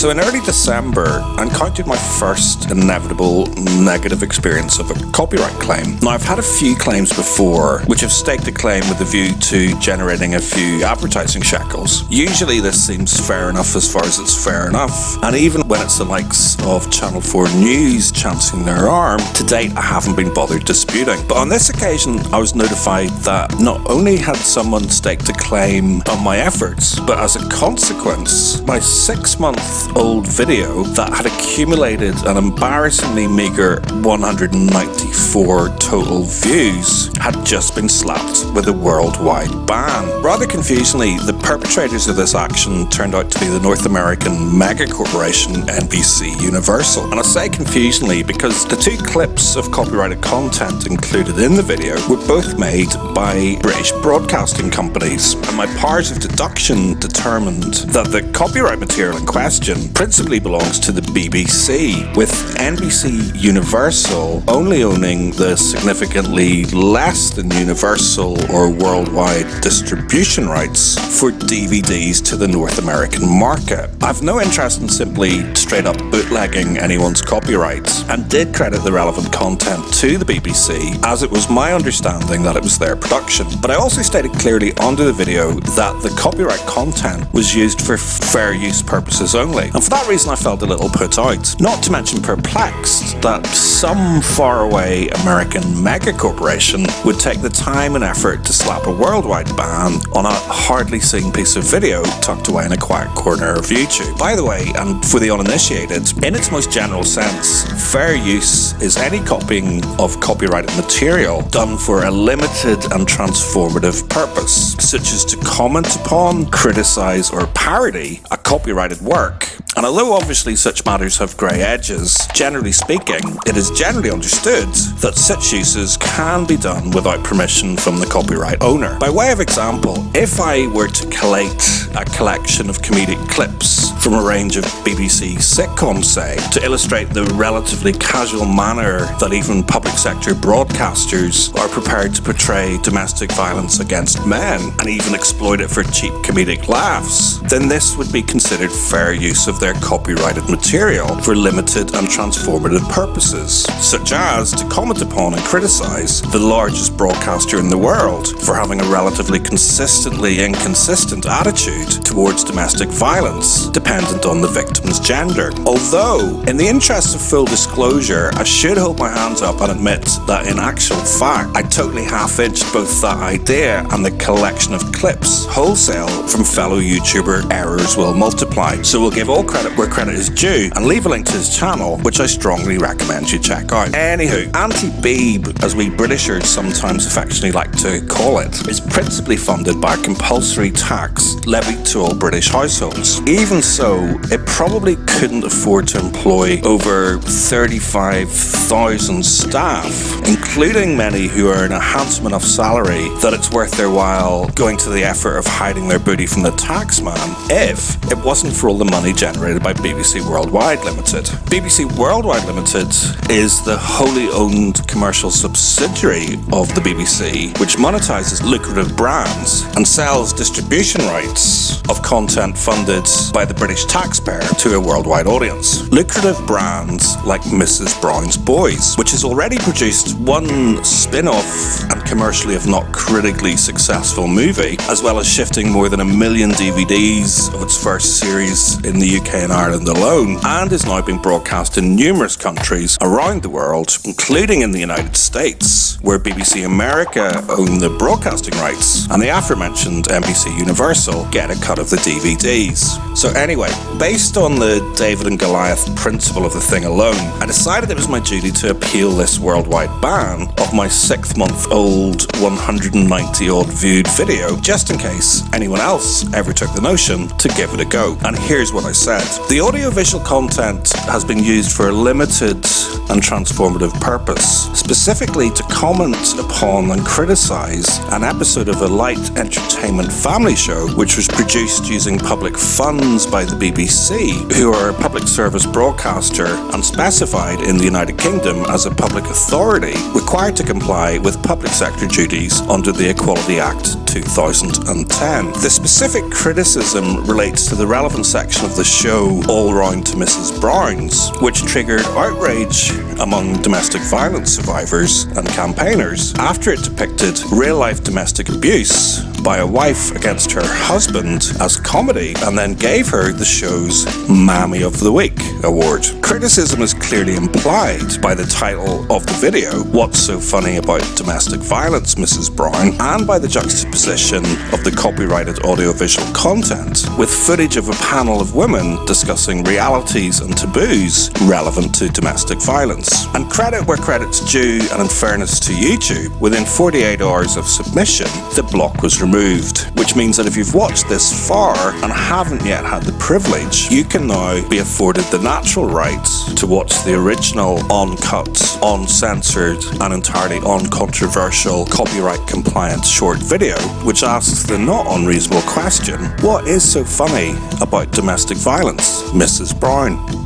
So in early December, I encountered my first inevitable negative experience of a copyright claim. Now, I've had a few claims before, which have staked a claim with a view to generating a few advertising shekels. Usually this seems fair enough as far as it's fair enough, and even when it's the likes of Channel 4 News chancing their arm, to date I haven't been bothered disputing. But on this occasion, I was notified that not only had someone staked a claim on my efforts, but as a consequence, my 6-month-old video that had accumulated an embarrassingly meager 194 total views had just been slapped with a worldwide ban. Rather confusingly, the perpetrators of this action turned out to be the North American mega corporation NBC Universal. And I say confusingly because the two clips of copyrighted content included in the video were both made by British broadcasting companies, and my powers of deduction determined that the copyright material in question principally belongs to the BBC, with NBC Universal only owning the significantly less than universal or worldwide distribution rights for DVDs to the North American market. I've no interest in simply straight up bootlegging anyone's copyrights, and did credit the relevant content to the BBC, as it was my understanding that it was their production. But I also stated clearly under the video that the copyright content was used for fair use purposes only, and for that reason I felt a little put out, not to mention perplexed that some faraway American mega corporation would take the time and effort to slap a worldwide ban on a hardly seen piece of video tucked away in a quiet corner of YouTube. By the way, and for the uninitiated, in its most general sense, fair use is any copying of copyrighted material done for a limited and transformative purpose, such as to comment upon, criticize, or parody a copyrighted work. And although obviously such matters have grey edges, generally speaking, it is generally understood that such uses can be done without permission from the copyright owner. By way of example, if I were to collate a collection of comedic clips from a range of BBC sitcoms, say, to illustrate the relatively casual manner that even public sector broadcasters are prepared to portray domestic violence against men, and even exploit it for cheap comedic laughs, then this would be considered fair use of their copyrighted material for limited and transformative purposes, such as to comment upon and criticise the largest broadcaster in the world for having a relatively consistently inconsistent attitude towards domestic violence, dependent on the victim's gender. Although, in the interest of full disclosure, I should hold my hands up and admit that in actual fact, I totally half-inched both that idea and the collection of clips wholesale from fellow YouTuber Errors Will Multiply. So we'll give all credit where credit is due and leave a link to his channel, which I strongly recommend you check out. Anywho, Auntie Beeb, as we Britishers sometimes affectionately like to call it, is principally funded by a compulsory tax levied to all British households. Even so, it probably couldn't afford to employ over 35,000 staff, including many who earn a handsome enough salary that it's worth their while going to the effort of hiding their booty from the taxman, if it wasn't for all the money generated by BBC Worldwide Limited. BBC Worldwide Limited is the wholly owned commercial subsidiary of the BBC, which monetizes lucrative brands and sells distribution rights of content funded by the British taxpayer to a worldwide audience. Lucrative brands like Mrs. Brown's Boys, which has already produced one spin-off and commercially if not critically successful movie, as well as shifting more than 1 million DVDs of its first series in the UK and Ireland alone, and is now being broadcast in numerous countries around the world, including in the United States, where BBC America own the broadcasting rights, and the aforementioned NBC Universal get a cut of the DVDs. So anyway, based on the David and Goliath principle of the thing alone, I decided it was my duty to appeal this worldwide ban of my 6-month-old 190-odd viewed video, just in case anyone else ever took the notion to give it a go. And here's what I said. The audiovisual content has been used for a limited and transformative purpose, specifically to comment upon and criticise an episode of a light entertainment family show which was produced using public funds by the BBC, who are a public service broadcaster and specified in the United Kingdom as a public authority required to comply with public sector duties under the Equality Act 2010. The specific criticism relates to the relevant section of the show All Round to Mrs. Brown's, which triggered outrage among domestic violence survivors and campaigners after it depicted real-life domestic abuse by a wife against her husband as comedy and then gave her the show's Mammy of the Week award. Criticism is clearly implied by the title of the video, What's So Funny About Domestic Violence, Mrs. Brown, and by the juxtaposition of the copyrighted audiovisual content with footage of a panel of women discussing realities and taboos relevant to domestic violence. And credit where credit's due, and in fairness to YouTube, within 48 hours of submission, the block was removed, which means that if you've watched this far and haven't yet had the privilege, you can now be afforded the natural rights to watch the original, uncut, uncensored, and entirely uncontroversial, copyright-compliant short video, which asks the not unreasonable question, what is so funny about domestic violence, Mrs. Brown?